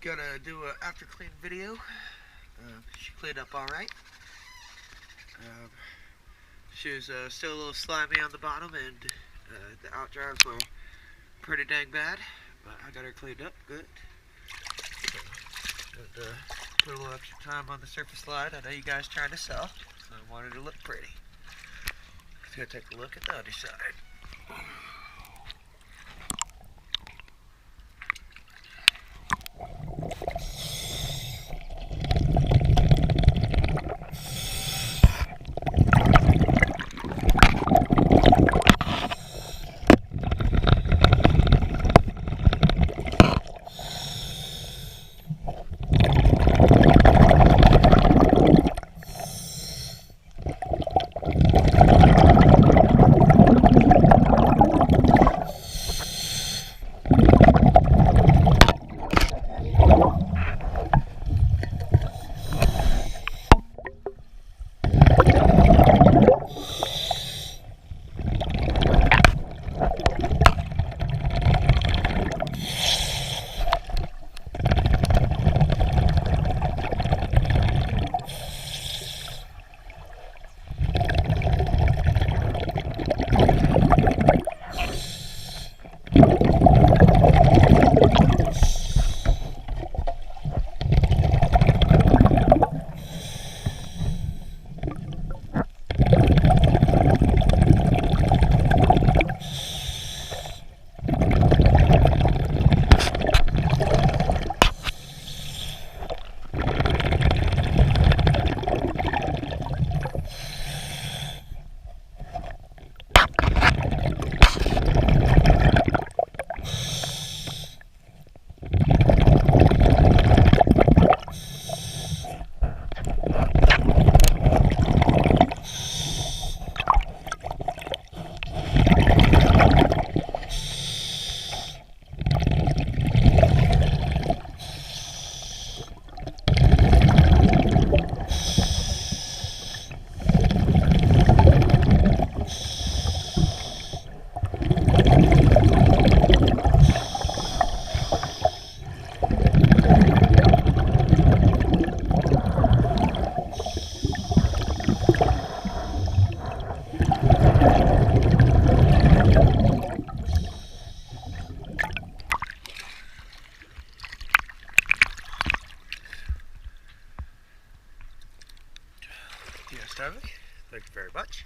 Gonna do an after clean video. She cleaned up alright. She was still a little slimy on the bottom, and the outdrives were pretty dang bad, but I got her cleaned up good. And, put a little extra time on the surface slide. I know you guys trying to sell, so I wanted it to look pretty. Let's go take a look at the other side. Thank you very much.